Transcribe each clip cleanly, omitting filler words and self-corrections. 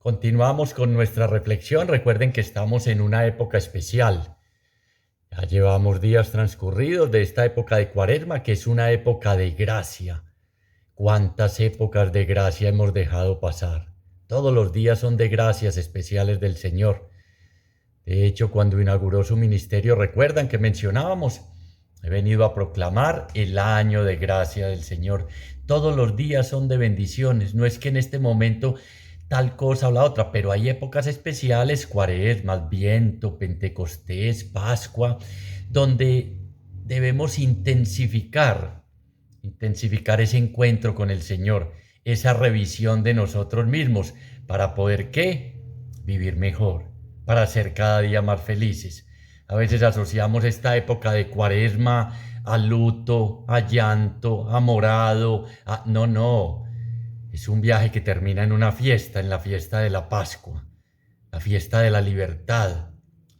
Continuamos con nuestra reflexión. Recuerden que estamos en una época especial. Ya llevamos días transcurridos de esta época de Cuaresma, que es una época de gracia. ¿Cuántas épocas de gracia hemos dejado pasar? Todos los días son de gracias especiales del Señor. De hecho, cuando inauguró su ministerio, recuerdan que mencionábamos, he venido a proclamar el año de gracia del Señor. Todos los días son de bendiciones. No es que en este momento tal cosa o la otra, pero hay épocas especiales, Cuaresma, Adviento, Pentecostés, Pascua, donde debemos intensificar ese encuentro con el Señor, esa revisión de nosotros mismos, para poder, ¿qué? Vivir mejor, para ser cada día más felices. A veces asociamos esta época de Cuaresma a luto, a llanto, a morado, No, no. Es un viaje que termina en una fiesta, en la fiesta de la Pascua, la fiesta de la libertad,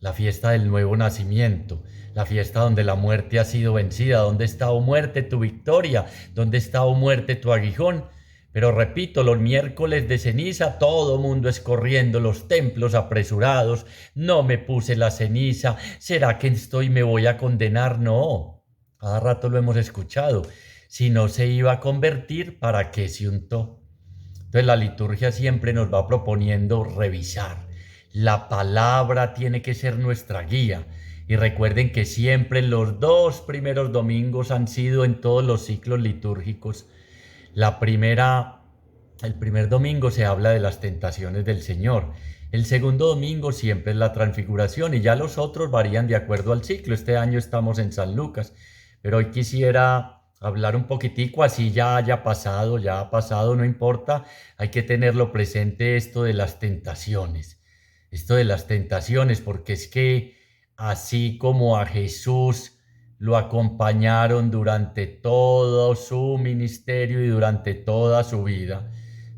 la fiesta del nuevo nacimiento, la fiesta donde la muerte ha sido vencida. ¿Dónde está, oh muerte, tu victoria? ¿Dónde está, oh muerte, tu aguijón? Pero repito, los miércoles de ceniza, todo mundo es corriendo, los templos apresurados. No me puse la ceniza. ¿Será que me voy a condenar? No. Cada rato lo hemos escuchado. Si no se iba a convertir, ¿para qué se untó? Entonces la liturgia siempre nos va proponiendo revisar. La palabra tiene que ser nuestra guía. Y recuerden que siempre los dos primeros domingos han sido en todos los ciclos litúrgicos. El primer domingo se habla de las tentaciones del Señor. El segundo domingo siempre es la transfiguración y ya los otros varían de acuerdo al ciclo. Este año estamos en San Lucas, pero hoy quisiera hablar un poquitico, así ya ha pasado, no importa. Hay que tenerlo presente esto de las tentaciones. Esto de las tentaciones, porque es que así como a Jesús lo acompañaron durante todo su ministerio y durante toda su vida.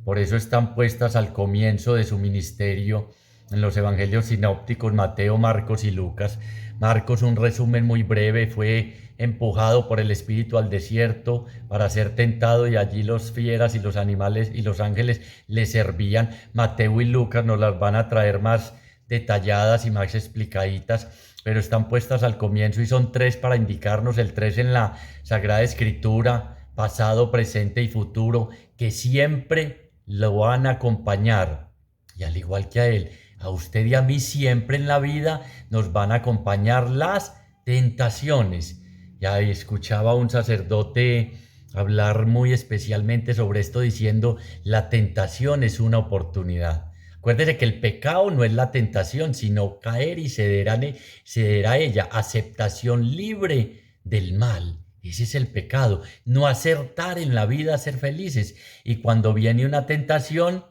Por eso están puestas al comienzo de su ministerio en los evangelios sinópticos Mateo, Marcos y Lucas. Marcos, un resumen muy breve, fue empujado por el Espíritu al desierto para ser tentado y allí los fieras y los animales y los ángeles le servían. Mateo y Lucas nos las van a traer más detalladas y más explicaditas, pero están puestas al comienzo y son tres para indicarnos el tres en la Sagrada Escritura, pasado, presente y futuro, que siempre lo van a acompañar. Y al igual que a él, a usted y a mí siempre en la vida nos van a acompañar las tentaciones. Ya escuchaba a un sacerdote hablar muy especialmente sobre esto diciendo, la tentación es una oportunidad. Acuérdese que el pecado no es la tentación, sino caer y ceder a ella. Aceptación libre del mal. Ese es el pecado. No acertar en la vida, ser felices. Y cuando viene una tentación,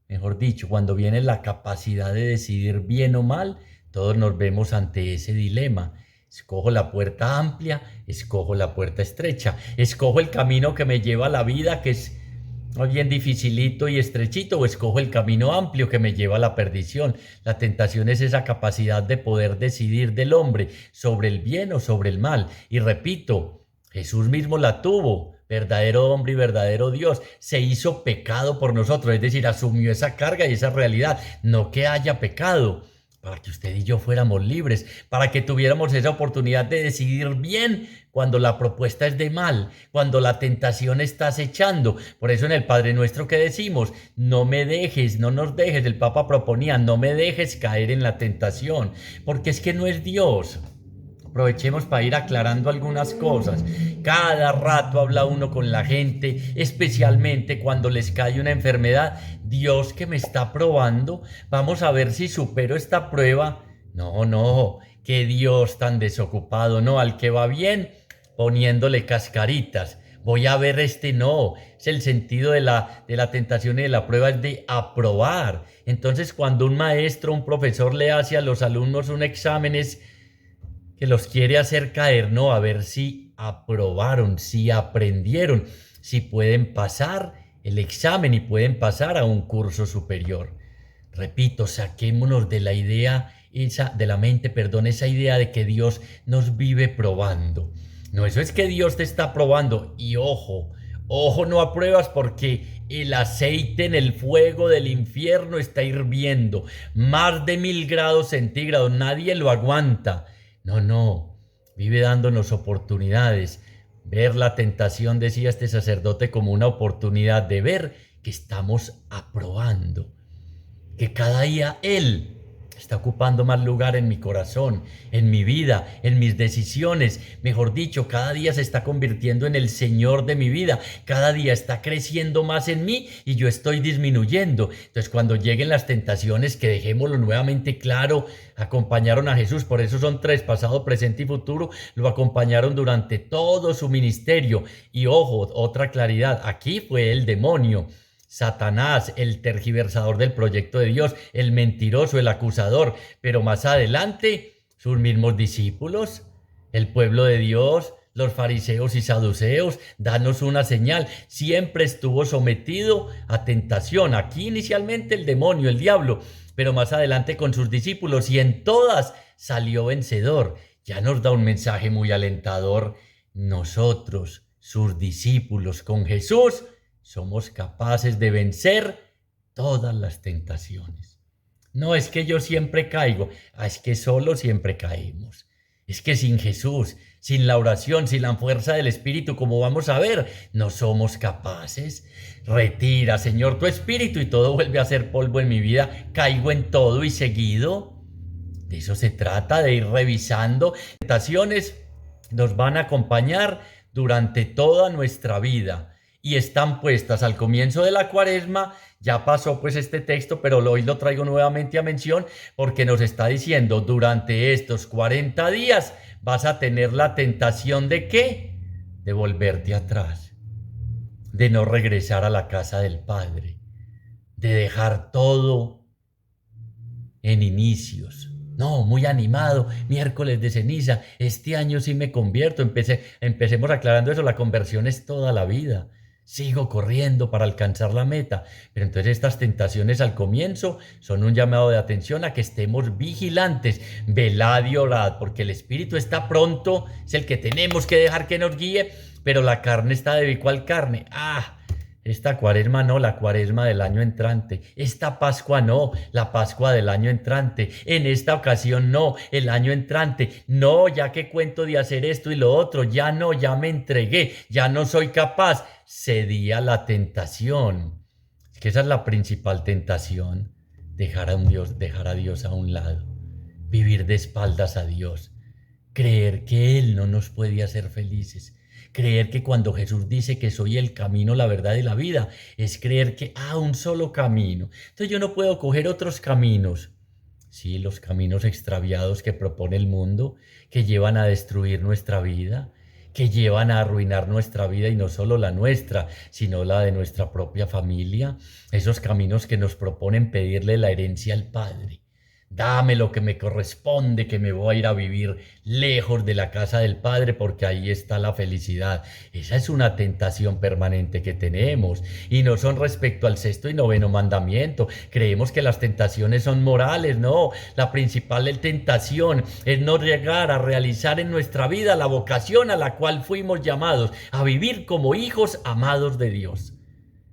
mejor dicho, cuando viene la capacidad de decidir bien o mal, todos nos vemos ante ese dilema. Escojo la puerta amplia, escojo la puerta estrecha, escojo el camino que me lleva a la vida, que es más bien dificilito y estrechito, o escojo el camino amplio que me lleva a la perdición. La tentación es esa capacidad de poder decidir del hombre sobre el bien o sobre el mal. Y repito, Jesús mismo la tuvo, verdadero hombre y verdadero Dios, se hizo pecado por nosotros, es decir, asumió esa carga y esa realidad, no que haya pecado, para que usted y yo fuéramos libres, para que tuviéramos esa oportunidad de decidir bien cuando la propuesta es de mal, cuando la tentación está acechando. Por eso en el Padre Nuestro que decimos, no me dejes, no nos dejes, el Papa proponía, no me dejes caer en la tentación, porque es que no es Dios. Aprovechemos para ir aclarando algunas cosas. Cada rato habla uno con la gente, especialmente cuando les cae una enfermedad. Dios que me está probando, vamos a ver si supero esta prueba. No, no, qué Dios tan desocupado, no, al que va bien, poniéndole cascaritas. Voy a ver no, es el sentido de la tentación y de la prueba, es de aprobar. Entonces cuando un maestro, un profesor le hace a los alumnos un examen es que los quiere hacer caer, no, a ver si aprobaron, si aprendieron, si pueden pasar el examen y pueden pasar a un curso superior. Repito, saquémonos de la idea, de la mente, perdón, esa idea de que Dios nos vive probando. No, eso es que Dios te está probando. Y ojo, Ojo, no apruebas porque el aceite en el fuego del infierno está hirviendo. Más de 1000 grados centígrados. Nadie lo aguanta. No, no. Vive dándonos oportunidades. Ver la tentación, decía este sacerdote, como una oportunidad de ver que estamos aprobando, que cada día Él está ocupando más lugar en mi corazón, en mi vida, en mis decisiones. Mejor dicho, cada día se está convirtiendo en el Señor de mi vida. Cada día está creciendo más en mí y yo estoy disminuyendo. Entonces, cuando lleguen las tentaciones, que dejémoslo nuevamente claro, acompañaron a Jesús. Por eso son tres: pasado, presente y futuro. Lo acompañaron durante todo su ministerio. Y ojo, otra claridad: aquí fue el demonio, Satanás, el tergiversador del proyecto de Dios, el mentiroso, el acusador. Pero más adelante, sus mismos discípulos, el pueblo de Dios, los fariseos y saduceos. Danos una señal. Siempre estuvo sometido a tentación. Aquí inicialmente el demonio, el diablo, pero más adelante con sus discípulos, y en todas salió vencedor. Ya nos da un mensaje muy alentador. Nosotros, sus discípulos, con Jesús, somos capaces de vencer todas las tentaciones. No es que yo siempre caigo, es que solo siempre caemos. Es que sin Jesús, sin la oración, sin la fuerza del Espíritu, como vamos a ver, no somos capaces. Retira, Señor, tu Espíritu y todo vuelve a ser polvo en mi vida. Caigo en todo y seguido. De eso se trata, de ir revisando. Tentaciones nos van a acompañar durante toda nuestra vida y están puestas al comienzo de la Cuaresma. Ya pasó pues este texto, pero hoy lo traigo nuevamente a mención porque nos está diciendo: durante estos 40 días vas a tener la tentación ¿de qué? De volverte atrás, de no regresar a la casa del Padre, de dejar todo en inicios. No, muy animado, miércoles de ceniza, este año sí me convierto. Empecemos aclarando eso: la conversión es toda la vida. Sigo corriendo para alcanzar la meta. Pero entonces estas tentaciones al comienzo son un llamado de atención a que estemos vigilantes. Velad y orad, porque el Espíritu está pronto, es el que tenemos que dejar que nos guíe, pero la carne está débil. ¿Cuál carne? Esta Cuaresma no, la Cuaresma del año entrante. Esta Pascua no, la Pascua del año entrante. En esta ocasión no, el año entrante. No, ya que cuento de hacer esto y lo otro, ya no, ya me entregué, ya no soy capaz. Cedí a la tentación. Es que esa es la principal tentación: dejar a Dios a un lado, vivir de espaldas a Dios, creer que Él no nos puede hacer felices. Creer que cuando Jesús dice que soy el camino, la verdad y la vida, es creer que un solo camino. Entonces yo no puedo coger otros caminos. Sí, los caminos extraviados que propone el mundo, que llevan a destruir nuestra vida, que llevan a arruinar nuestra vida, y no solo la nuestra, sino la de nuestra propia familia. Esos caminos que nos proponen pedirle la herencia al Padre. Dame lo que me corresponde, que me voy a ir a vivir lejos de la casa del Padre porque ahí está la felicidad. Esa es una tentación permanente que tenemos, y no son respecto al sexto y noveno mandamiento. Creemos que las tentaciones son morales. No, la principal tentación es no llegar a realizar en nuestra vida la vocación a la cual fuimos llamados, a vivir como hijos amados de Dios.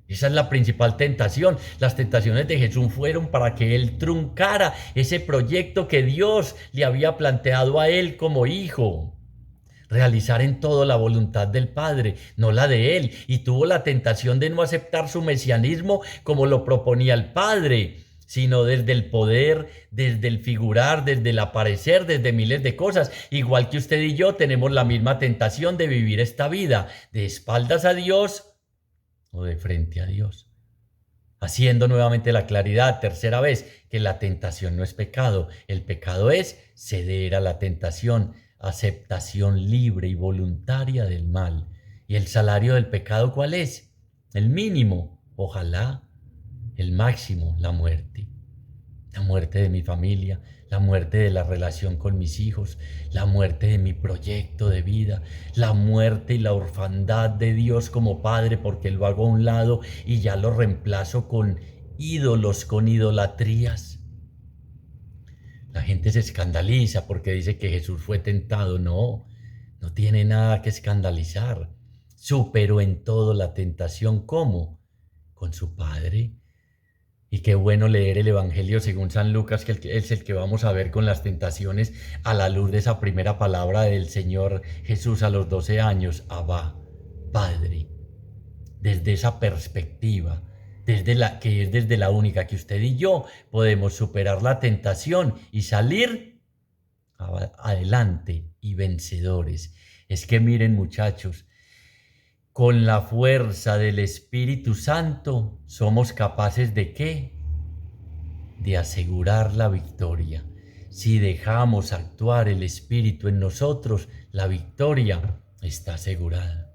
Esa es la principal tentación. Las tentaciones de Jesús fueron para que Él truncara ese proyecto que Dios le había planteado a Él como hijo. Realizar en todo la voluntad del Padre, no la de Él. Y tuvo la tentación de no aceptar su mesianismo como lo proponía el Padre, sino desde el poder, desde el figurar, desde el aparecer, desde miles de cosas. Igual que usted y yo tenemos la misma tentación de vivir esta vida de espaldas a Dios o de frente a Dios. Haciendo nuevamente la claridad, tercera vez, que la tentación no es pecado. El pecado es ceder a la tentación, aceptación libre y voluntaria del mal. ¿Y el salario del pecado cuál es? El mínimo, ojalá. El máximo, la muerte. La muerte de mi familia, la muerte de la relación con mis hijos, la muerte de mi proyecto de vida, la muerte y la orfandad de Dios como Padre, porque lo hago a un lado y ya lo reemplazo con ídolos, con idolatrías. La gente se escandaliza porque dice que Jesús fue tentado. No, no tiene nada que escandalizar. superó en todo la tentación. ¿Cómo? Con su Padre. Y qué bueno leer el Evangelio según San Lucas, que es el que vamos a ver con las tentaciones a la luz de esa primera palabra del Señor Jesús a los 12 años, Abba, Padre. Desde esa perspectiva, desde la única que usted y yo podemos superar la tentación y salir adelante y vencedores. Es que miren, muchachos, con la fuerza del Espíritu Santo somos capaces ¿de qué? De asegurar la victoria. Si dejamos actuar el Espíritu en nosotros, la victoria está asegurada.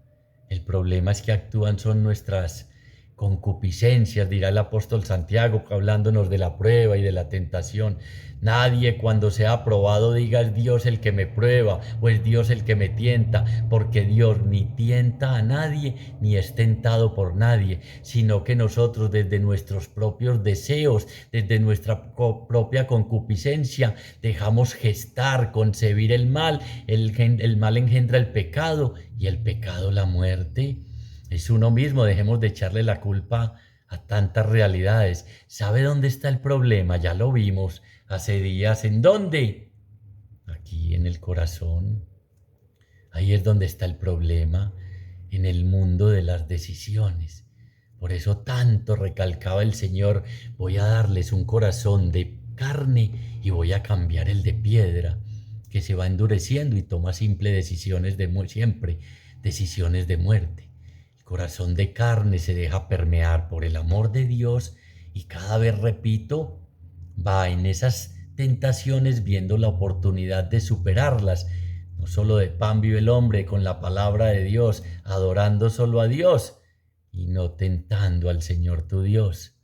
El problema es que actúan son nuestras concupiscencias, dirá el apóstol Santiago, hablándonos de la prueba y de la tentación. Nadie cuando sea probado diga es Dios el que me prueba o es Dios el que me tienta, porque Dios ni tienta a nadie ni es tentado por nadie, sino que nosotros desde nuestros propios deseos, desde nuestra propia concupiscencia, dejamos gestar, concebir el mal. El mal engendra el pecado y el pecado la muerte. Es uno mismo, dejemos de echarle la culpa a tantas realidades. ¿Sabe dónde está el problema? Ya lo vimos hace días. ¿En dónde? Aquí en el corazón. Ahí es donde está el problema, en el mundo de las decisiones. Por eso tanto recalcaba el Señor, voy a darles un corazón de carne y voy a cambiar el de piedra, que se va endureciendo y toma simples decisiones siempre decisiones de muerte. Corazón de carne se deja permear por el amor de Dios y cada vez, repito, va en esas tentaciones viendo la oportunidad de superarlas. No solo de pan vive el hombre, con la palabra de Dios, adorando solo a Dios y no tentando al Señor tu Dios,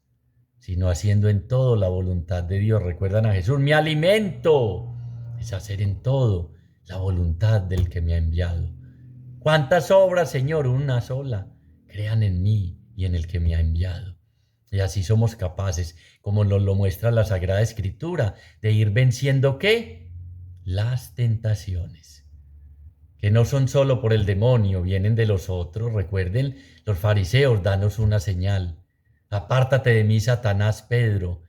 sino haciendo en todo la voluntad de Dios. Recuerdan a Jesús, mi alimento es hacer en todo la voluntad del que me ha enviado. ¿Cuántas obras, Señor? Una sola. Crean en mí y en el que me ha enviado. Y así somos capaces, como nos lo muestra la Sagrada Escritura, de ir venciendo ¿qué? Las tentaciones. Que no son solo por el demonio, vienen de los otros. Recuerden, los fariseos, danos una señal. Apártate de mí, Satanás, Pedro.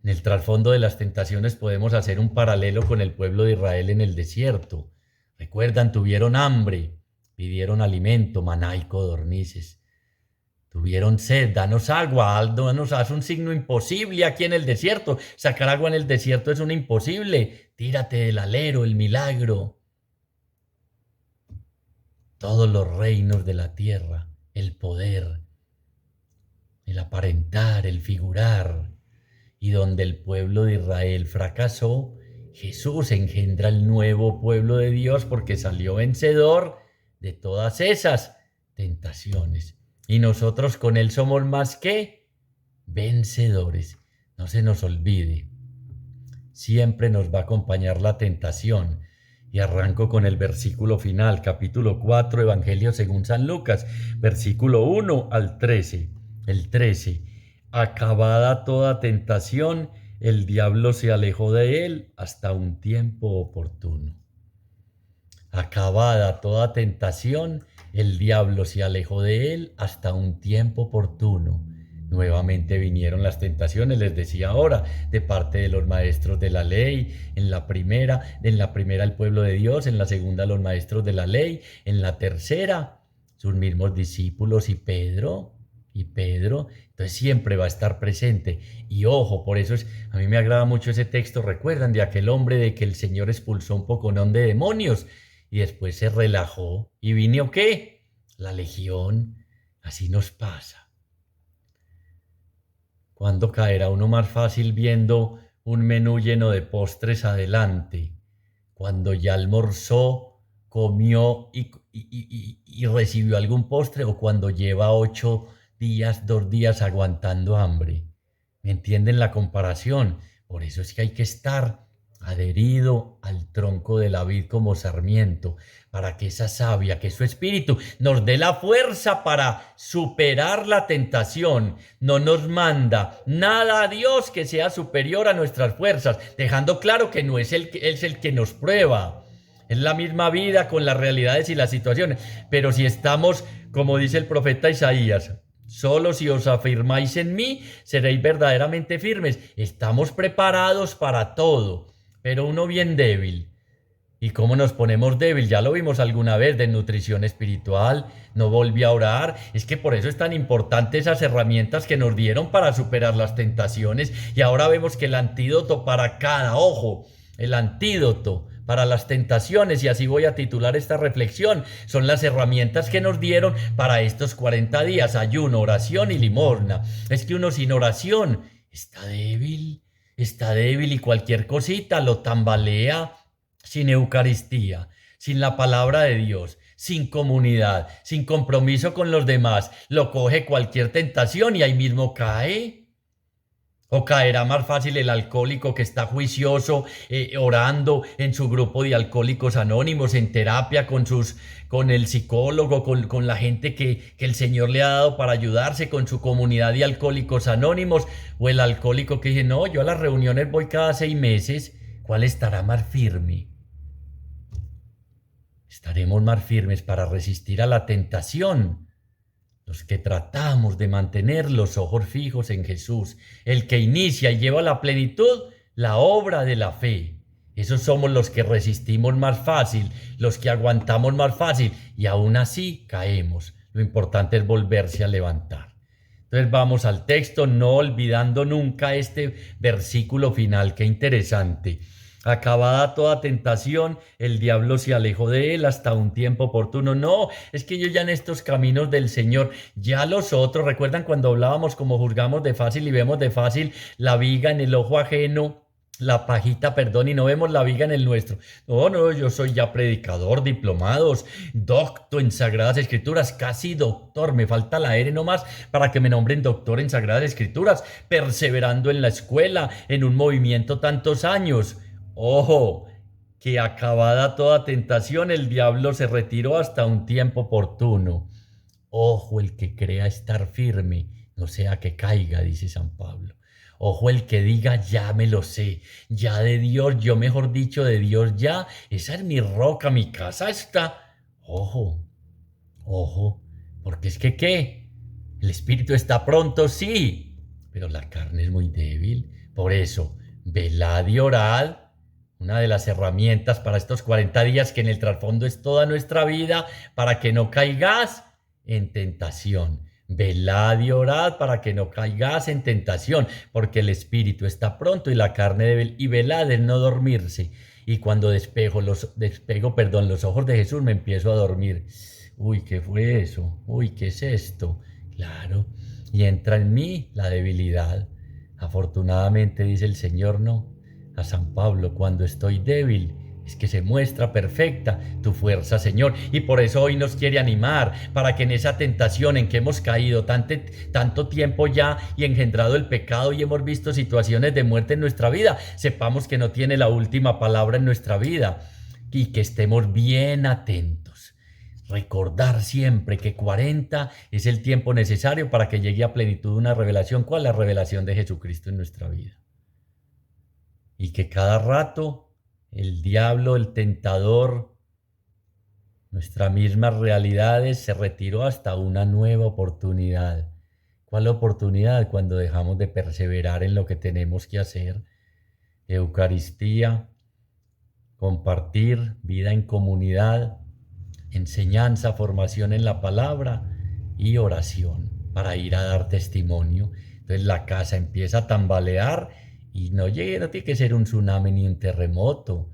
En el trasfondo de las tentaciones podemos hacer un paralelo con el pueblo de Israel en el desierto. Recuerdan, tuvieron hambre. Pidieron alimento, maná y codornices. Tuvieron sed, danos agua, haz un signo imposible aquí en el desierto. Sacar agua en el desierto es un imposible. Tírate del alero, el milagro. Todos los reinos de la tierra, el poder, el aparentar, el figurar. Y donde el pueblo de Israel fracasó, Jesús engendra el nuevo pueblo de Dios porque salió vencedor de todas esas tentaciones. Y nosotros con Él somos más que vencedores. No se nos olvide, siempre nos va a acompañar la tentación. Y arranco con el versículo final, capítulo 4, Evangelio según San Lucas, versículo 1 al 13. El 13. Acabada toda tentación, el diablo se alejó de él hasta un tiempo oportuno. Acabada toda tentación, el diablo se alejó de él hasta un tiempo oportuno. Nuevamente vinieron las tentaciones, les decía ahora, de parte de los maestros de la ley, en la primera el pueblo de Dios, en la segunda los maestros de la ley, en la tercera sus mismos discípulos y Pedro, entonces siempre va a estar presente. Y ojo, por eso a mí me agrada mucho ese texto, recuerdan, de aquel hombre de que el Señor expulsó un poconón de demonios, y después se relajó y vino ¿qué? La legión. Así nos pasa. ¿Cuándo caerá uno más fácil viendo un menú lleno de postres adelante? Cuando ya almorzó, comió y recibió algún postre, o cuando lleva 2 días aguantando hambre. ¿Me entienden la comparación? Por eso es que hay que estar adherido al tronco de la vid como sarmiento, para que esa savia, que su espíritu nos dé la fuerza para superar la tentación. No nos manda nada a Dios que sea superior a nuestras fuerzas, dejando claro que no es el que nos prueba. Es la misma vida con las realidades y las situaciones. Pero si estamos, como dice el profeta Isaías, solo si os afirmáis en mí, seréis verdaderamente firmes. Estamos preparados para todo, pero uno bien débil. ¿Y cómo nos ponemos débil? Ya lo vimos alguna vez, desnutrición espiritual, no volví a orar. Es que por eso es tan importante esas herramientas que nos dieron para superar las tentaciones. Y ahora vemos que el antídoto para cada ojo, el antídoto para las tentaciones, y así voy a titular esta reflexión, son las herramientas que nos dieron para estos 40 días, ayuno, oración y limosna. Es que uno sin oración está débil y cualquier cosita lo tambalea. Sin Eucaristía, sin la palabra de Dios, sin comunidad, sin compromiso con los demás, lo coge cualquier tentación y ahí mismo cae. O caerá más fácil el alcohólico que está juicioso, orando en su grupo de alcohólicos anónimos, en terapia con el psicólogo, con la gente que el Señor le ha dado para ayudarse, con su comunidad de alcohólicos anónimos, o el alcohólico que dice, no, yo a las reuniones voy cada 6 meses. ¿Cuál estará más firme? Estaremos más firmes para resistir a la tentación, los que tratamos de mantener los ojos fijos en Jesús, el que inicia y lleva a la plenitud la obra de la fe. Esos somos los que resistimos más fácil, los que aguantamos más fácil y aún así caemos. Lo importante es volverse a levantar. Entonces vamos al texto, no olvidando nunca este versículo final. Qué interesante. Acabada toda tentación, el diablo se alejó de él hasta un tiempo oportuno. No, es que yo ya en estos caminos del Señor, ya los otros, ¿recuerdan cuando hablábamos como juzgamos de fácil y vemos de fácil la viga en el ojo ajeno? La pajita, perdón, y no vemos la viga en el nuestro. No, yo soy ya predicador, diplomados, doctor en Sagradas Escrituras, casi doctor, me falta la R nomás para que me nombren doctor en Sagradas Escrituras, perseverando en la escuela, en un movimiento tantos años. Ojo, que acabada toda tentación, el diablo se retiró hasta un tiempo oportuno. Ojo el que crea estar firme, no sea que caiga, dice San Pablo. Ojo el que diga, ya me lo sé, ya de Dios, yo mejor dicho, de Dios ya, esa es mi roca, mi casa está. Ojo, porque es que ¿qué? El espíritu está pronto, sí, pero la carne es muy débil. Por eso, velad y orad. Una de las herramientas para estos 40 días que en el trasfondo es toda nuestra vida para que no caigas en tentación. Velad y orad para que no caigas en tentación, porque el espíritu está pronto y la carne débil. Y velad en no dormirse. Y cuando despego los ojos de Jesús me empiezo a dormir. Uy, ¿qué fue eso? Uy, ¿qué es esto? Claro. Y entra en mí la debilidad. Afortunadamente, dice el Señor, no. A San Pablo, cuando estoy débil, es que se muestra perfecta tu fuerza, Señor. Y por eso hoy nos quiere animar, para que en esa tentación en que hemos caído tanto tiempo ya y engendrado el pecado y hemos visto situaciones de muerte en nuestra vida, sepamos que no tiene la última palabra en nuestra vida y que estemos bien atentos. Recordar siempre que 40 es el tiempo necesario para que llegue a plenitud una revelación. ¿Cuál? La revelación de Jesucristo en nuestra vida. Y que cada rato el diablo, el tentador, nuestras mismas realidades se retiró hasta una nueva oportunidad. ¿Cuál oportunidad? Cuando dejamos de perseverar en lo que tenemos que hacer. Eucaristía, compartir, vida en comunidad, enseñanza, formación en la palabra y oración para ir a dar testimonio. Entonces la casa empieza a tambalear. Y no tiene que ser un tsunami, ni un terremoto,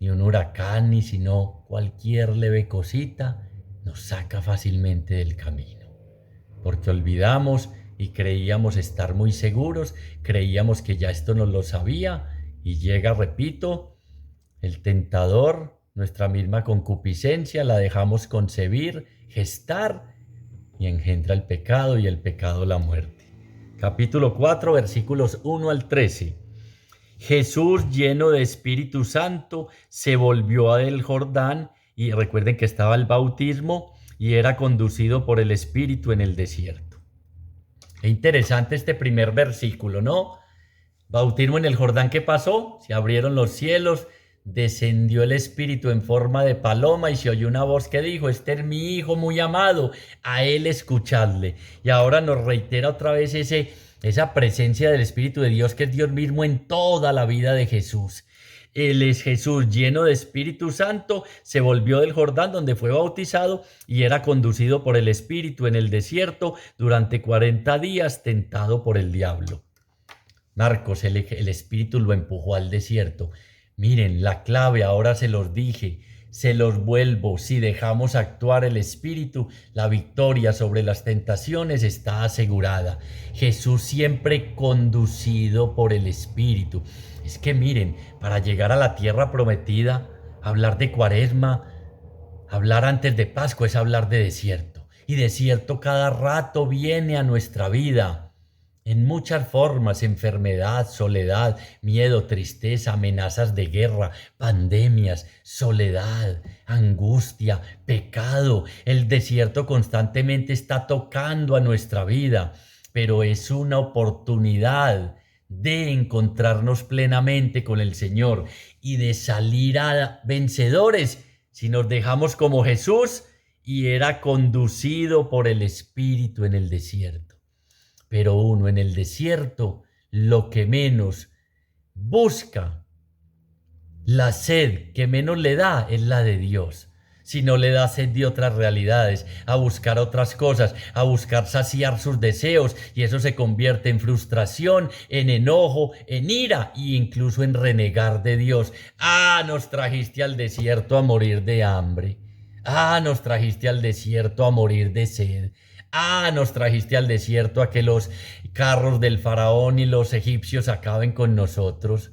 ni un huracán, ni sino cualquier leve cosita nos saca fácilmente del camino. Porque olvidamos y creíamos estar muy seguros, creíamos que ya esto nos lo sabía, y llega, repito, el tentador, nuestra misma concupiscencia, la dejamos concebir, gestar, y engendra el pecado, y el pecado la muerte. Capítulo 4, versículos 1 al 13. Jesús, lleno de Espíritu Santo, se volvió del Jordán, y recuerden que estaba el bautismo, y era conducido por el Espíritu en el desierto. Es interesante este primer versículo, ¿no? Bautismo en el Jordán, ¿qué pasó? Se abrieron los cielos, descendió el Espíritu en forma de paloma y se oyó una voz que dijo: este es mi Hijo muy amado, a él escuchadle. Y ahora nos reitera otra vez esa presencia del Espíritu de Dios, que es Dios mismo en toda la vida de Jesús. Él es Jesús, lleno de Espíritu Santo, se volvió del Jordán donde fue bautizado y era conducido por el Espíritu en el desierto durante 40 días, tentado por el diablo. Marcos, el Espíritu lo empujó al desierto. Miren, la clave, ahora se los dije, se los vuelvo: si dejamos actuar el Espíritu, la victoria sobre las tentaciones está asegurada. Jesús siempre conducido por el Espíritu. Es que miren, para llegar a la tierra prometida, hablar de Cuaresma, hablar antes de Pascua es hablar de desierto. Y desierto cada rato viene a nuestra vida. En muchas formas: enfermedad, soledad, miedo, tristeza, amenazas de guerra, pandemias, soledad, angustia, pecado. El desierto constantemente está tocando a nuestra vida, pero es una oportunidad de encontrarnos plenamente con el Señor y de salir a vencedores si nos dejamos como Jesús y era conducido por el Espíritu en el desierto. Pero uno en el desierto lo que menos busca, la sed que menos le da es la de Dios. Si no le da sed de otras realidades, a buscar otras cosas, a buscar saciar sus deseos, y eso se convierte en frustración, en enojo, en ira e incluso en renegar de Dios. Nos trajiste al desierto a morir de hambre. Nos trajiste al desierto a morir de sed. Nos trajiste al desierto a que los carros del faraón y los egipcios acaben con nosotros.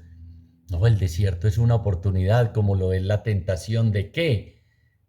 No, el desierto es una oportunidad, como lo es la tentación. ¿De qué?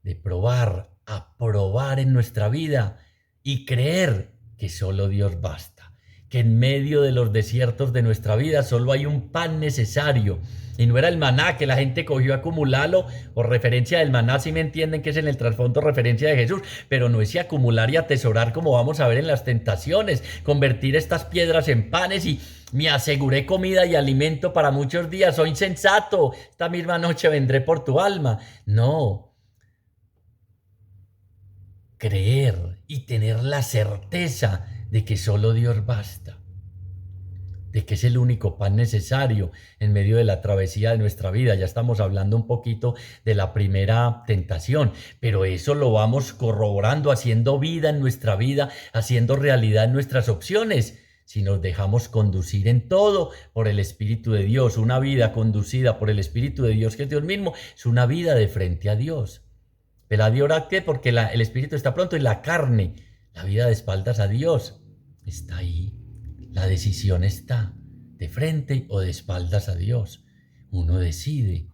De probar, aprobar en nuestra vida y creer que solo Dios basta. Que en medio de los desiertos de nuestra vida solo hay un pan necesario. Y no era el maná que la gente cogió a acumularlo, o referencia del maná, si me entienden, que es en el trasfondo referencia de Jesús, pero no ese acumular y atesorar como vamos a ver en las tentaciones, convertir estas piedras en panes y me aseguré comida y alimento para muchos días, soy insensato, esta misma noche vendré por tu alma. No, creer y tener la certeza de que solo Dios basta, de que es el único pan necesario en medio de la travesía de nuestra vida. Ya estamos hablando un poquito de la primera tentación, pero eso lo vamos corroborando, haciendo vida en nuestra vida, haciendo realidad en nuestras opciones. Si nos dejamos conducir en todo por el Espíritu de Dios, una vida conducida por el Espíritu de Dios, que es Dios mismo, es una vida de frente a Dios. Velad y orad, ¿qué? Porque el Espíritu está pronto y la carne, la vida de espaldas a Dios, está ahí. La decisión está de frente o de espaldas a Dios. Uno decide.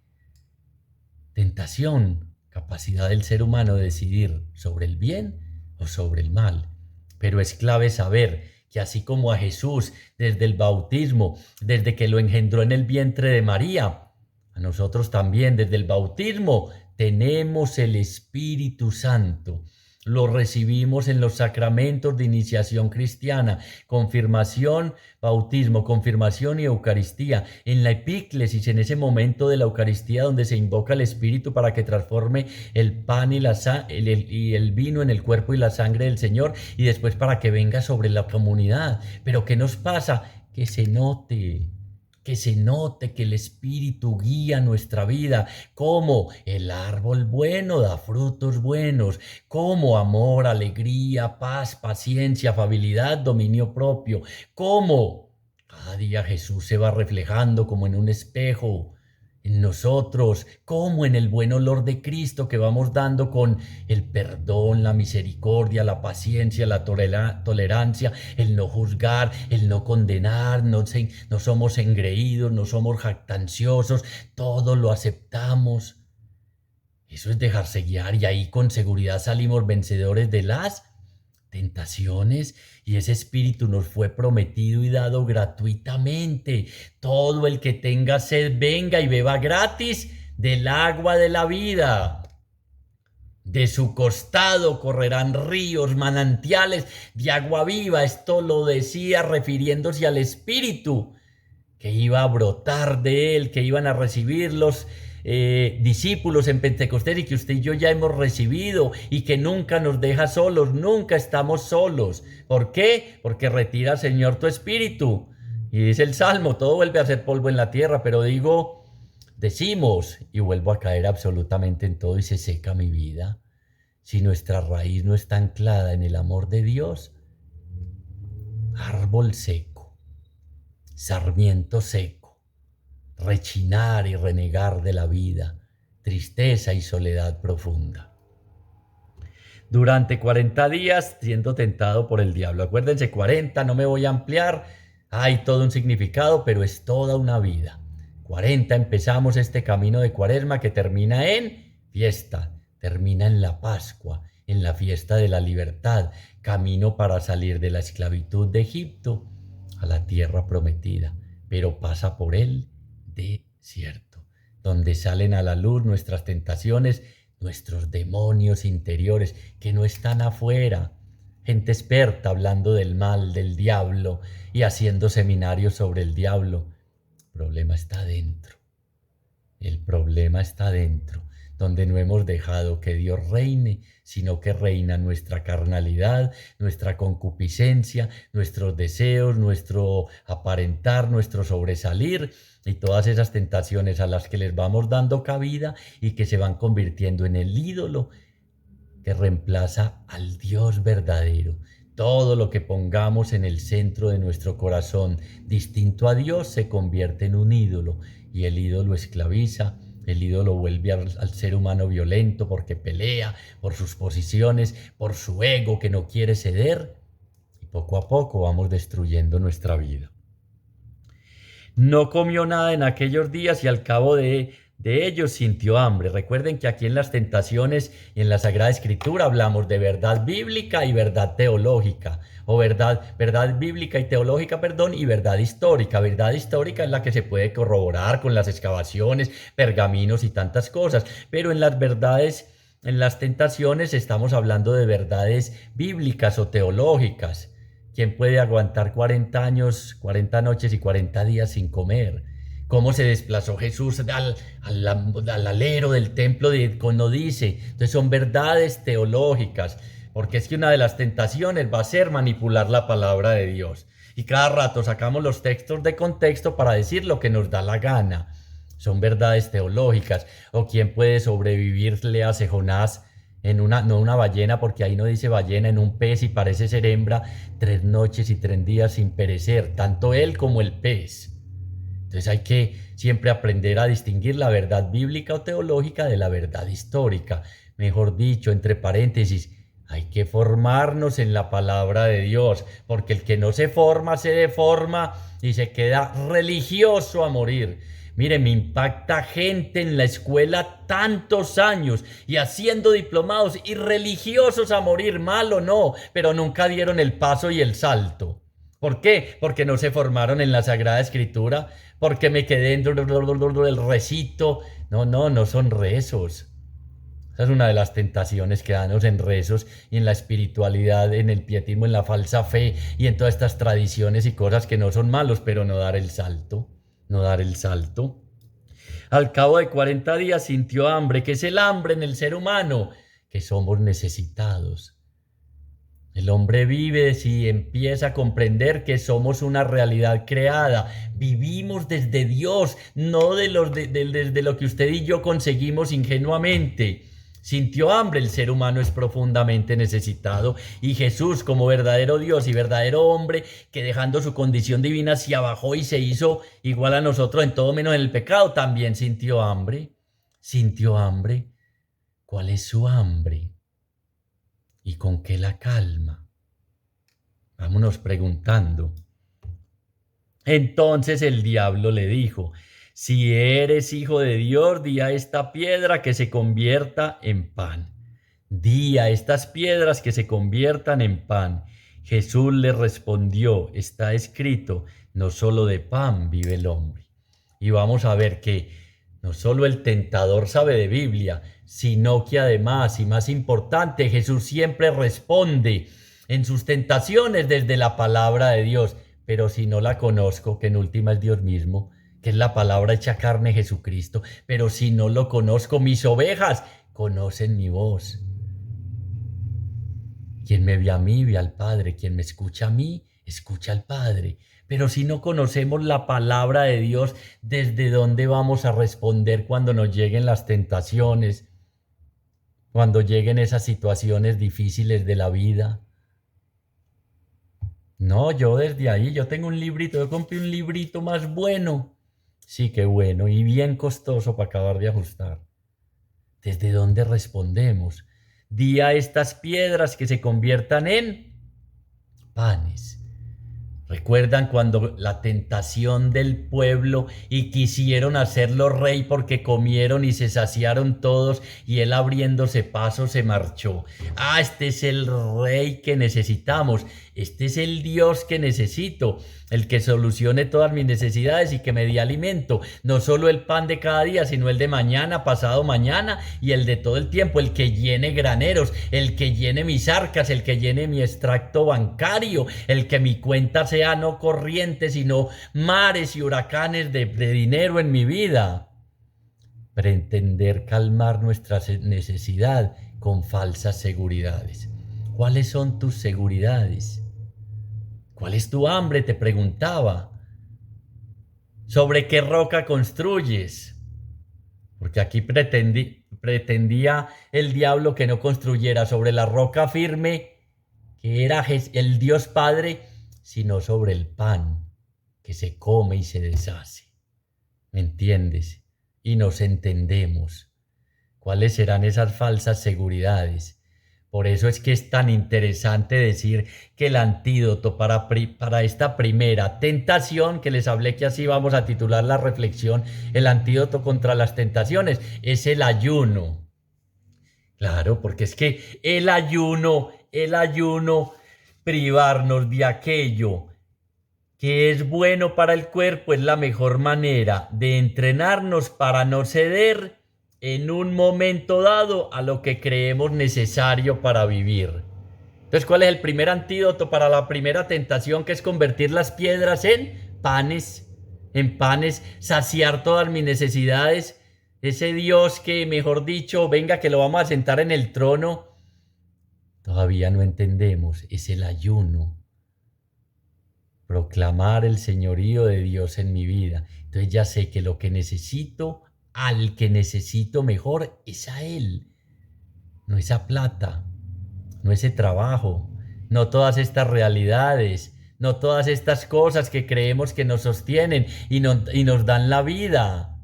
Tentación, capacidad del ser humano de decidir sobre el bien o sobre el mal. Pero es clave saber que así como a Jesús desde el bautismo, desde que lo engendró en el vientre de María, a nosotros también desde el bautismo tenemos el Espíritu Santo. Lo recibimos en los sacramentos de iniciación cristiana: confirmación, bautismo, confirmación y Eucaristía. En la epíclesis, en ese momento de la Eucaristía donde se invoca el Espíritu para que transforme el pan y el vino en el cuerpo y la sangre del Señor, y después para que venga sobre la comunidad. Pero ¿qué nos pasa? Que se note que el Espíritu guía nuestra vida, como el árbol bueno da frutos buenos, como amor, alegría, paz, paciencia, afabilidad, dominio propio, como cada día Jesús se va reflejando como en un espejo en nosotros, como en el buen olor de Cristo que vamos dando con el perdón, la misericordia, la paciencia, la tolerancia, el no juzgar, el no condenar, no somos engreídos, no somos jactanciosos, todo lo aceptamos. Eso es dejarse guiar, y ahí con seguridad salimos vencedores de las tentaciones, y ese Espíritu nos fue prometido y dado gratuitamente. Todo el que tenga sed venga y beba gratis del agua de la vida. De su costado correrán ríos, manantiales de agua viva. Esto lo decía refiriéndose al Espíritu que iba a brotar de él, que iban a recibir los discípulos en Pentecostés y que usted y yo ya hemos recibido y que nunca nos deja solos, nunca estamos solos. ¿Por qué? Porque retira, Señor, tu espíritu. Y dice el Salmo, todo vuelve a ser polvo en la tierra, pero decimos, y vuelvo a caer absolutamente en todo y se seca mi vida. Si nuestra raíz no está anclada en el amor de Dios, árbol seco, sarmiento seco, rechinar y renegar de la vida, tristeza y soledad profunda. Durante 40 días siendo tentado por el diablo. Acuérdense, 40, no me voy a ampliar, hay todo un significado, pero es toda una vida. 40 empezamos este camino de Cuaresma que termina en fiesta, termina en la Pascua, en la fiesta de la libertad, camino para salir de la esclavitud de Egipto a la tierra prometida, pero pasa por el desierto, donde salen a la luz nuestras tentaciones, nuestros demonios interiores que no están afuera. Gente experta hablando del mal, del diablo y haciendo seminarios sobre el diablo. El problema está dentro. El problema está dentro, donde no hemos dejado que Dios reine, sino que reina nuestra carnalidad, nuestra concupiscencia, nuestros deseos, nuestro aparentar, nuestro sobresalir y todas esas tentaciones a las que les vamos dando cabida y que se van convirtiendo en el ídolo que reemplaza al Dios verdadero. Todo lo que pongamos en el centro de nuestro corazón distinto a Dios se convierte en un ídolo y el ídolo esclaviza. El ídolo vuelve al ser humano violento porque pelea por sus posiciones, por su ego que no quiere ceder y poco a poco vamos destruyendo nuestra vida. No comió nada en aquellos días y al cabo de ellos sintió hambre. Recuerden que aquí en las tentaciones y en la Sagrada Escritura hablamos de verdad bíblica y verdad teológica, o verdad bíblica y teológica, y verdad histórica. Verdad histórica es la que se puede corroborar con las excavaciones, pergaminos y tantas cosas, pero en las verdades, en las tentaciones estamos hablando de verdades bíblicas o teológicas. ¿Quién puede aguantar 40 años, 40 noches y 40 días sin comer? ¿Cómo se desplazó Jesús al alero del templo? No dice. Entonces son verdades teológicas, porque es que una de las tentaciones va a ser manipular la palabra de Dios. Y cada rato sacamos los textos de contexto para decir lo que nos da la gana. Son verdades teológicas. ¿O quién puede sobrevivirle a Jonás? No una ballena, porque ahí no dice ballena, en un pez y parece ser hembra, 3 noches y 3 días sin perecer, tanto él como el pez. Entonces hay que siempre aprender a distinguir la verdad bíblica o teológica de la verdad histórica. Mejor dicho, entre paréntesis, hay que formarnos en la palabra de Dios, porque el que no se forma se deforma y se queda religioso a morir. Mire, me impacta gente en la escuela tantos años y haciendo diplomados y religiosos a morir, mal o no, pero nunca dieron el paso y el salto. ¿Por qué? Porque no se formaron en la Sagrada Escritura, porque me quedé en el recito. No son rezos. Esa es una de las tentaciones que danos en rezos y en la espiritualidad, en el pietismo, en la falsa fe y en todas estas tradiciones y cosas que no son malos, pero no dar el salto. No dar el salto. Al cabo de 40 días sintió hambre. ¿Qué es el hambre en el ser humano? Que somos necesitados. El hombre vive si empieza a comprender que somos una realidad creada. Vivimos desde Dios, no desde lo que usted y yo conseguimos ingenuamente. Sintió hambre, el ser humano es profundamente necesitado y Jesús, como verdadero Dios y verdadero hombre, que dejando su condición divina se abajó y se hizo igual a nosotros en todo menos en el pecado, también sintió hambre. Sintió hambre. ¿Cuál es su hambre? ¿Y con qué la calma? Vámonos preguntando. Entonces el diablo le dijo: si eres hijo de Dios, di a esta piedra que se convierta en pan. Di a estas piedras que se conviertan en pan. Jesús le respondió: está escrito, no solo de pan vive el hombre. Y vamos a ver que no solo el tentador sabe de Biblia, sino que además, y más importante, Jesús siempre responde en sus tentaciones desde la palabra de Dios. Pero si no la conozco, que en última es Dios mismo, que es la palabra hecha carne Jesucristo. Pero si no lo conozco, mis ovejas conocen mi voz. Quien me ve a mí, ve al Padre. Quien me escucha a mí, escucha al Padre. Pero si no conocemos la palabra de Dios, ¿desde dónde vamos a responder cuando nos lleguen las tentaciones? Cuando lleguen esas situaciones difíciles de la vida. No, yo desde ahí, yo tengo un librito, yo compré un librito más bueno. Sí, qué bueno y bien costoso para acabar de ajustar. ¿Desde dónde respondemos? Di a estas piedras que se conviertan en panes. ¿Recuerdan cuando la tentación del pueblo y quisieron hacerlo rey porque comieron y se saciaron todos y él abriéndose paso se marchó? Ah, este es el rey que necesitamos, este es el Dios que necesito, el que solucione todas mis necesidades y que me dé alimento, no solo el pan de cada día, sino el de mañana, pasado mañana y el de todo el tiempo, el que llene graneros, el que llene mis arcas, el que llene mi extracto bancario, el que mi cuenta sea no corriente, sino mares y huracanes de dinero en mi vida. Pretender calmar nuestra necesidad con falsas seguridades. ¿Cuáles son tus seguridades? ¿Cuál es tu hambre? Te preguntaba. ¿Sobre qué roca construyes? Porque aquí pretendía el diablo que no construyera sobre la roca firme, que era el Dios Padre, sino sobre el pan que se come y se deshace. ¿Me entiendes? Y nos entendemos. ¿Cuáles serán esas falsas seguridades? Por eso es que es tan interesante decir que el antídoto para esta primera tentación, que les hablé que así vamos a titular la reflexión, el antídoto contra las tentaciones, es el ayuno. Claro, porque es que el ayuno, privarnos de aquello que es bueno para el cuerpo es la mejor manera de entrenarnos para no ceder en un momento dado a lo que creemos necesario para vivir. Entonces, ¿cuál es el primer antídoto para la primera tentación, que es convertir las piedras en panes? En panes, saciar todas mis necesidades. Ese Dios que, mejor dicho, venga que lo vamos a sentar en el trono. Todavía no entendemos, es el ayuno. Proclamar el señorío de Dios en mi vida. Entonces ya sé que lo que necesito, al que necesito mejor, es a Él. No esa plata, no ese trabajo, no todas estas realidades, no todas estas cosas que creemos que nos sostienen y nos dan la vida.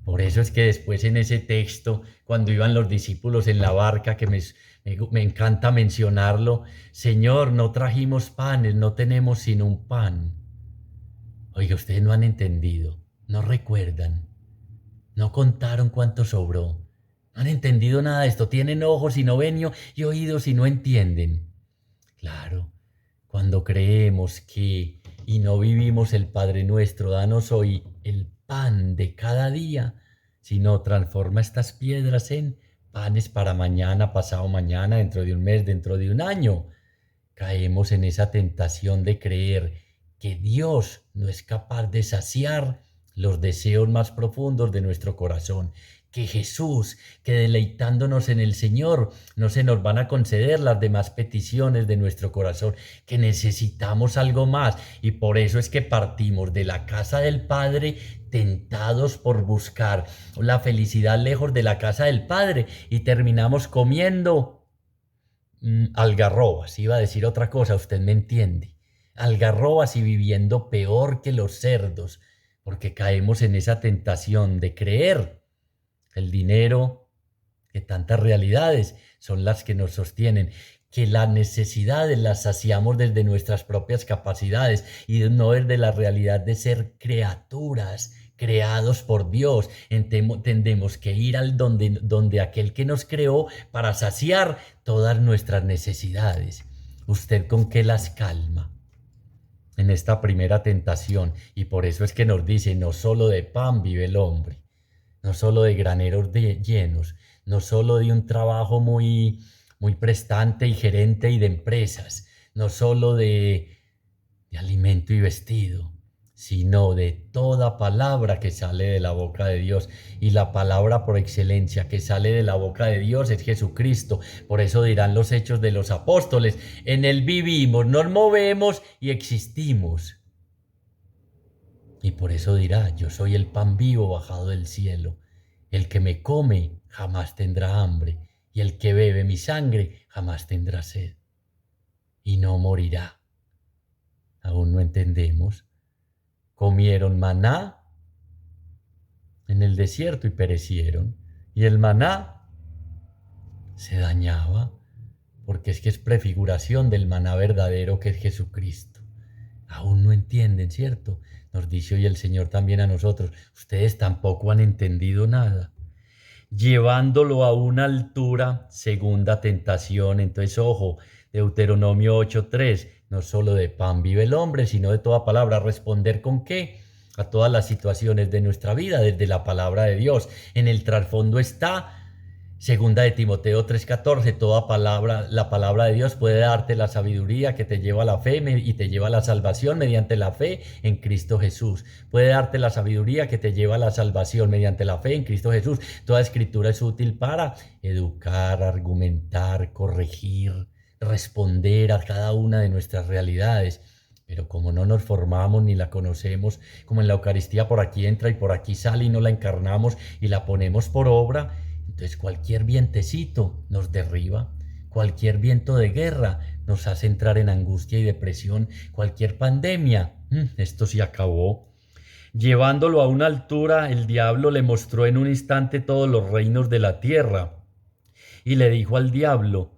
Por eso es que después en ese texto, cuando iban los discípulos en la barca, que me encanta mencionarlo, Señor, no trajimos panes, no tenemos sino un pan. Oiga, ustedes no han entendido, no recuerdan, no contaron cuánto sobró, no han entendido nada de esto, tienen ojos y no ven y oídos y no entienden. Claro, cuando creemos que y no vivimos el Padre Nuestro, danos hoy el pan de cada día, sino transforma estas piedras en panes para mañana, pasado mañana, dentro de un mes, dentro de un año. Caemos en esa tentación de creer que Dios no es capaz de saciar los deseos más profundos de nuestro corazón, que Jesús, que deleitándonos en el Señor, no se nos van a conceder las demás peticiones de nuestro corazón, que necesitamos algo más, y por eso es que partimos de la casa del Padre tentados por buscar la felicidad lejos de la casa del Padre y terminamos comiendo algarrobas. Iba a decir otra cosa, usted me entiende. Algarrobas y viviendo peor que los cerdos, porque caemos en esa tentación de creer el dinero, que tantas realidades son las que nos sostienen, que las necesidades las saciamos desde nuestras propias capacidades y no desde la realidad de ser criaturas creados por Dios. Entendemos que ir al donde aquel que nos creó para saciar todas nuestras necesidades. ¿Usted con qué las calma en esta primera tentación? Y por eso es que nos dice, no solo de pan vive el hombre, no solo de graneros llenos, no solo de un trabajo muy prestante y gerente y de empresas, no solo de alimento y vestido, sino de toda palabra que sale de la boca de Dios. Y la palabra por excelencia que sale de la boca de Dios es Jesucristo. Por eso dirán los Hechos de los Apóstoles: en Él vivimos, nos movemos y existimos. Y por eso dirá: yo soy el pan vivo bajado del cielo. El que me come jamás tendrá hambre, y el que bebe mi sangre jamás tendrá sed, y no morirá. Aún no entendemos. Comieron maná en el desierto y perecieron, y el maná se dañaba, porque es que es prefiguración del maná verdadero que es Jesucristo. Aún no entienden, ¿cierto? Nos dice hoy el Señor también a nosotros: ustedes tampoco han entendido nada. Llevándolo a una altura, segunda tentación. Entonces, ojo, Deuteronomio 8:3, no solo de pan vive el hombre, sino de toda palabra. ¿Responder con qué? A todas las situaciones de nuestra vida, desde la palabra de Dios. En el trasfondo está segunda de Timoteo 3:14, toda palabra, la palabra de Dios puede darte la sabiduría que te lleva a la fe y te lleva a la salvación mediante la fe en Cristo Jesús. Puede darte la sabiduría que te lleva a la salvación mediante la fe en Cristo Jesús. Toda escritura es útil para educar, argumentar, corregir, responder a cada una de nuestras realidades. Pero como no nos formamos ni la conocemos, como en la Eucaristía por aquí entra y por aquí sale y no la encarnamos y la ponemos por obra, entonces cualquier vientecito nos derriba, cualquier viento de guerra nos hace entrar en angustia y depresión, cualquier pandemia, esto se acabó. Llevándolo a una altura, el diablo le mostró en un instante todos los reinos de la tierra. Y le dijo el diablo: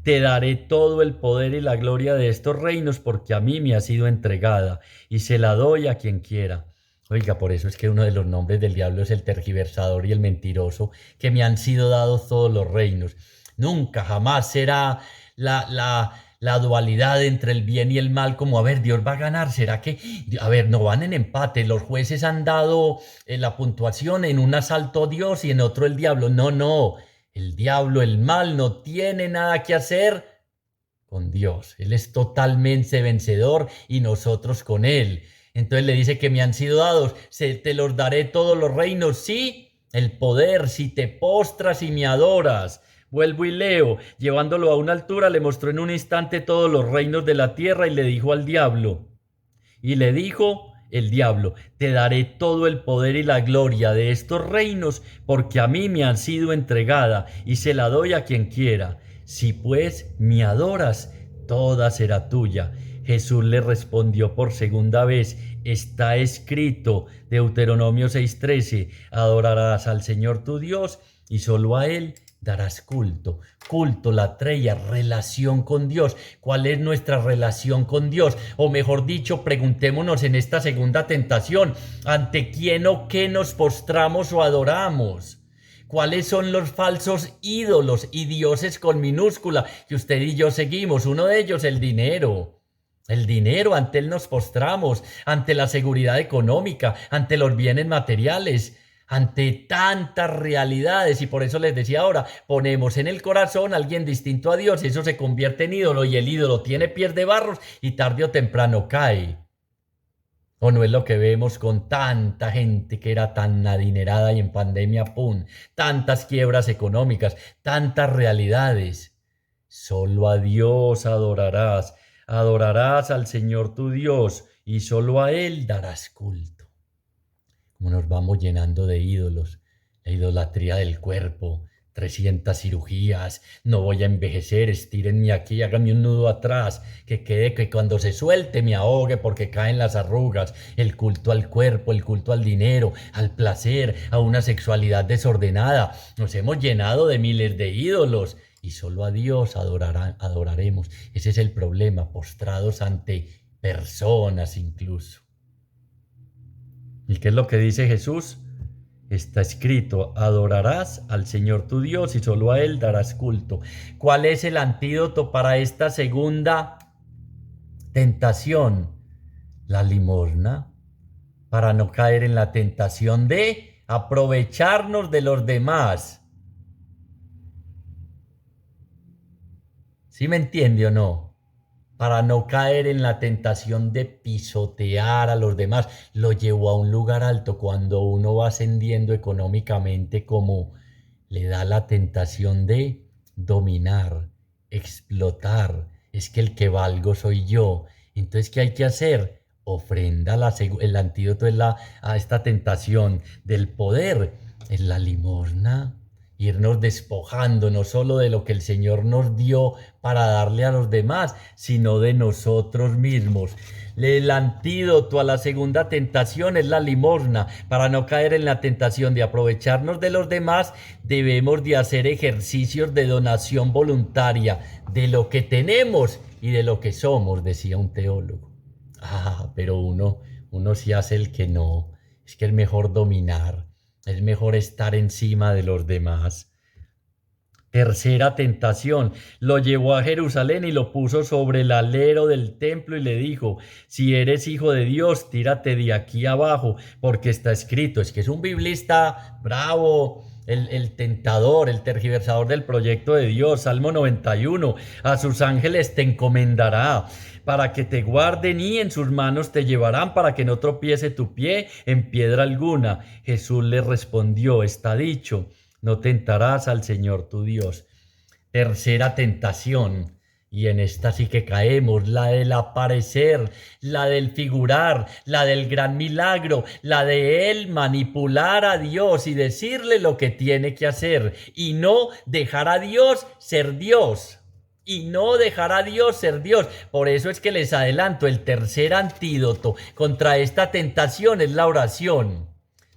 te daré todo el poder y la gloria de estos reinos, porque a mí me ha sido entregada, y se la doy a quien quiera. Oiga, por eso es que uno de los nombres del diablo es el tergiversador y el mentiroso, que me han sido dados todos los reinos. Nunca, jamás será la dualidad entre el bien y el mal, como, a ver, Dios va a ganar, ¿será que? A ver, no van en empate, los jueces han dado la puntuación, en un asalto Dios y en otro el diablo. No, no, el diablo, el mal, no tiene nada que hacer con Dios. Él es totalmente vencedor y nosotros con Él. Entonces le dice que me han sido dados, te los daré todos los reinos, sí, el poder, si te postras y me adoras. Vuelvo y leo: llevándolo a una altura, le mostró en un instante todos los reinos de la tierra y le dijo al diablo, y le dijo el diablo: te daré todo el poder y la gloria de estos reinos, porque a mí me han sido entregada, y se la doy a quien quiera. Si pues me adoras, toda será tuya. Jesús le respondió por segunda vez: está escrito, Deuteronomio 6:13, adorarás al Señor tu Dios y solo a Él darás culto. Culto, latreia, relación con Dios. ¿Cuál es nuestra relación con Dios? O mejor dicho, preguntémonos en esta segunda tentación: ¿ante quién o qué nos postramos o adoramos? ¿Cuáles son los falsos ídolos y dioses con minúscula que usted y yo seguimos? Uno de ellos, el dinero. El dinero, ante él nos postramos, ante la seguridad económica, ante los bienes materiales, ante tantas realidades. Y por eso les decía ahora, ponemos en el corazón a alguien distinto a Dios y eso se convierte en ídolo, y el ídolo tiene pies de barros y tarde o temprano cae. ¿O no es lo que vemos con tanta gente que era tan adinerada y en pandemia, ¡pum!, tantas quiebras económicas, tantas realidades? Solo a Dios adorarás, adorarás al Señor tu Dios y solo a Él darás culto. Como nos vamos llenando de ídolos, la idolatría del cuerpo, 300 cirugías, no voy a envejecer, estírenme aquí, háganme un nudo atrás, que quede, que cuando se suelte me ahogue porque caen las arrugas, el culto al cuerpo, el culto al dinero, al placer, a una sexualidad desordenada. Nos hemos llenado de miles de ídolos y solo a Dios adoraremos. Ese es el problema, postrados ante personas incluso. ¿Y qué es lo que dice Jesús? Está escrito: adorarás al Señor tu Dios y solo a Él darás culto. ¿Cuál es el antídoto para esta segunda tentación? La limosna, para no caer en la tentación de aprovecharnos de los demás. ¿Sí me entiende o no? para no caer en la tentación de pisotear a los demás. Lo llevó a un lugar alto cuando uno va ascendiendo económicamente, como le da la tentación de dominar, explotar. Es que el que valgo soy yo. Entonces, ¿qué hay que hacer? Ofrenda. El antídoto a esta tentación del poder es la limosna. Irnos despojando no solo de lo que el Señor nos dio para darle a los demás, sino de nosotros mismos. El antídoto a la segunda tentación es la limosna. Para no caer en la tentación de aprovecharnos de los demás, debemos de hacer ejercicios de donación voluntaria de lo que tenemos y de lo que somos, decía un teólogo. Pero uno sí hace el que no. Es que es mejor dominar, es mejor estar encima de los demás. Tercera tentación, lo llevó a Jerusalén y lo puso sobre el alero del templo y le dijo: si eres hijo de Dios, tírate de aquí abajo, porque está escrito. Es que es un biblista bravo, el tentador, el tergiversador del proyecto de Dios. Salmo 91, a sus ángeles te encomendará para que te guarden, y en sus manos te llevarán para que no tropiece tu pie en piedra alguna. Jesús le respondió: está dicho, no tentarás al Señor tu Dios. Tercera tentación, y en esta sí que caemos: la del aparecer, la del figurar, la del gran milagro, la de él manipular a Dios y decirle lo que tiene que hacer, y no dejar a Dios ser Dios. Y no dejar a Dios ser Dios. Por eso es que les adelanto, el tercer antídoto contra esta tentación es la oración.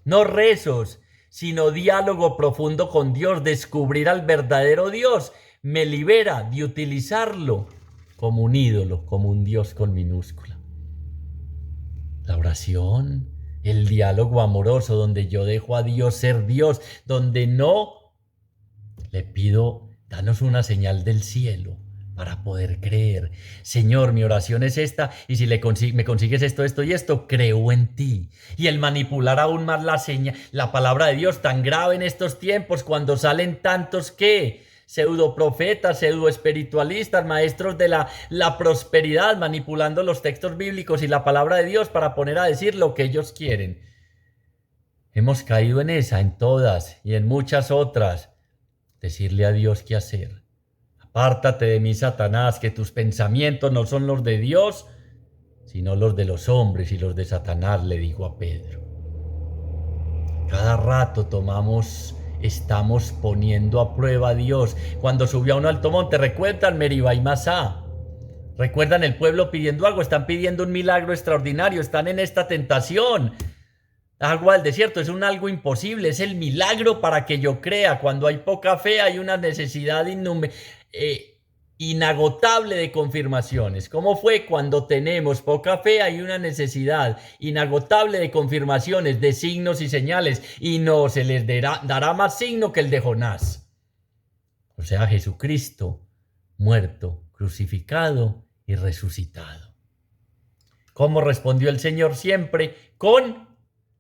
No rezos, sino diálogo profundo con Dios. Descubrir al verdadero Dios me libera de utilizarlo como un ídolo, como un Dios con minúscula. La oración, el diálogo amoroso, donde yo dejo a Dios ser Dios, donde no le pido: danos una señal del cielo para poder creer. Señor, mi oración es esta, y si me consigues esto, esto y esto, creo en ti. Y el manipular aún más la palabra de Dios, tan grave en estos tiempos, cuando salen tantos pseudoprofetas, pseudoespiritualistas, maestros de la prosperidad, manipulando los textos bíblicos y la palabra de Dios para poner a decir lo que ellos quieren. Hemos caído en esa, en todas y en muchas otras. Decirle a Dios qué hacer. Apártate de mí, Satanás, que tus pensamientos no son los de Dios, sino los de los hombres y los de Satanás, le dijo a Pedro. Cada rato estamos poniendo a prueba a Dios. Cuando subió a un alto monte, recuerdan Meribá y Masá. Recuerdan el pueblo pidiendo algo, están pidiendo un milagro extraordinario, están en esta tentación. Agua del desierto es un algo imposible, es el milagro para que yo crea. Cuando hay poca fe hay una necesidad inagotable de confirmaciones. ¿Cómo fue? Cuando tenemos poca fe hay una necesidad inagotable de confirmaciones, de signos y señales, y no se les dará más signo que el de Jonás. O sea, Jesucristo muerto, crucificado y resucitado. ¿Cómo respondió el Señor? Siempre con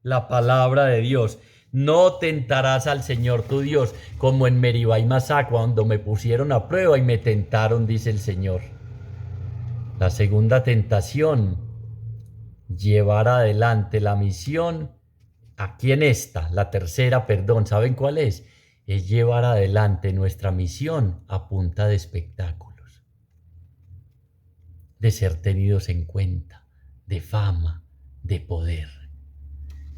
la palabra de Dios. No tentarás al Señor tu Dios, como en Meribá y Masá, cuando me pusieron a prueba y me tentaron, dice el Señor. La segunda tentación, llevar adelante la misión. Aquí en la tercera, ¿saben cuál es? Es llevar adelante nuestra misión a punta de espectáculos, de ser tenidos en cuenta, de fama, de poder.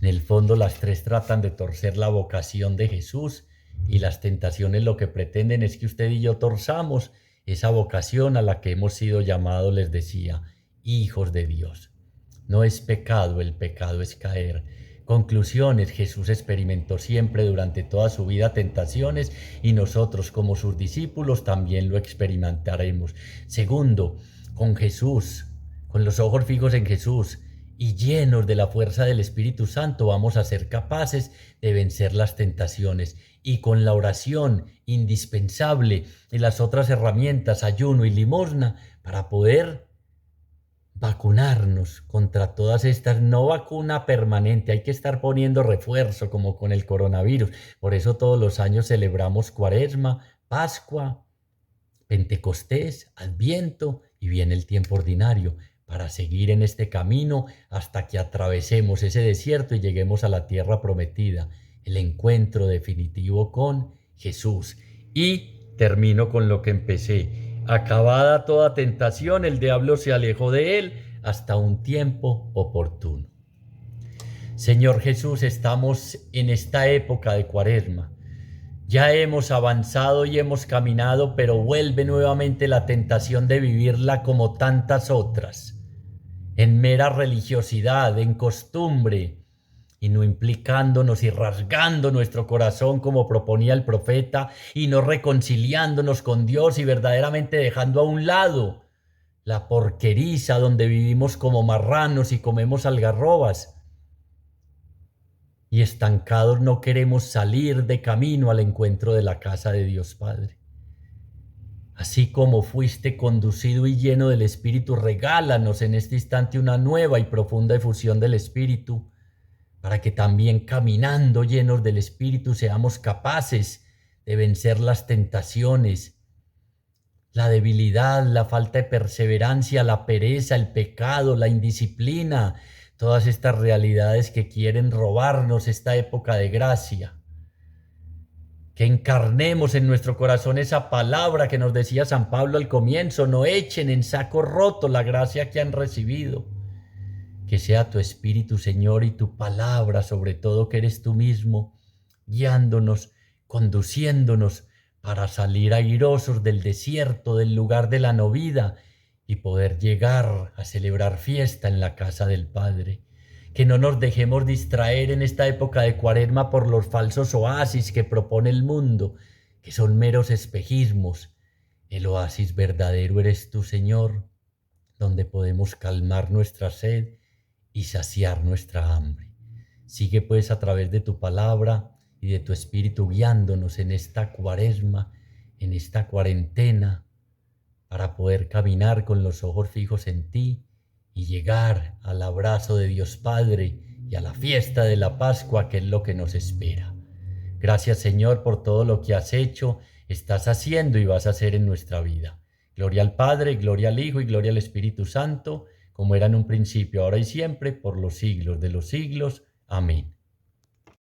En el fondo, las tres tratan de torcer la vocación de Jesús, y las tentaciones lo que pretenden es que usted y yo torzamos esa vocación a la que hemos sido llamados, les decía, hijos de Dios. No es pecado, el pecado es caer. Conclusiones: Jesús experimentó siempre durante toda su vida tentaciones, y nosotros como sus discípulos también lo experimentaremos. Segundo, con Jesús, con los ojos fijos en Jesús y llenos de la fuerza del Espíritu Santo, vamos a ser capaces de vencer las tentaciones. Y con la oración indispensable y las otras herramientas, ayuno y limosna, para poder vacunarnos contra todas estas. No vacuna permanente, hay que estar poniendo refuerzo como con el coronavirus. Por eso todos los años celebramos Cuaresma, Pascua, Pentecostés, Adviento y viene el tiempo ordinario para seguir en este camino hasta que atravesemos ese desierto y lleguemos a la tierra prometida, el encuentro definitivo con Jesús. Y termino con lo que empecé. Acabada toda tentación, el diablo se alejó de él hasta un tiempo oportuno. Señor Jesús, estamos en esta época de Cuaresma. Ya hemos avanzado y hemos caminado, pero vuelve nuevamente la tentación de vivirla como tantas otras, en mera religiosidad, en costumbre, y no implicándonos y rasgando nuestro corazón como proponía el profeta, y no reconciliándonos con Dios y verdaderamente dejando a un lado la porqueriza donde vivimos como marranos y comemos algarrobas. Y estancados no queremos salir de camino al encuentro de la casa de Dios Padre. Así como fuiste conducido y lleno del Espíritu, regálanos en este instante una nueva y profunda efusión del Espíritu, para que también caminando llenos del Espíritu seamos capaces de vencer las tentaciones, la debilidad, la falta de perseverancia, la pereza, el pecado, la indisciplina, todas estas realidades que quieren robarnos esta época de gracia. Que encarnemos en nuestro corazón esa palabra que nos decía San Pablo al comienzo: no echen en saco roto la gracia que han recibido. Que sea tu Espíritu, Señor, y tu palabra, sobre todo que eres tú mismo, guiándonos, conduciéndonos para salir airosos del desierto, del lugar de la no vida, y poder llegar a celebrar fiesta en la casa del Padre. Que no nos dejemos distraer en esta época de Cuaresma por los falsos oasis que propone el mundo, que son meros espejismos. El oasis verdadero eres tú, Señor, donde podemos calmar nuestra sed y saciar nuestra hambre. Sigue pues a través de tu palabra y de tu Espíritu guiándonos en esta Cuaresma, en esta cuarentena, para poder caminar con los ojos fijos en ti y llegar al abrazo de Dios Padre y a la fiesta de la Pascua, que es lo que nos espera. Gracias, Señor, por todo lo que has hecho, estás haciendo y vas a hacer en nuestra vida. Gloria al Padre, gloria al Hijo y gloria al Espíritu Santo, como era en un principio, ahora y siempre, por los siglos de los siglos. Amén.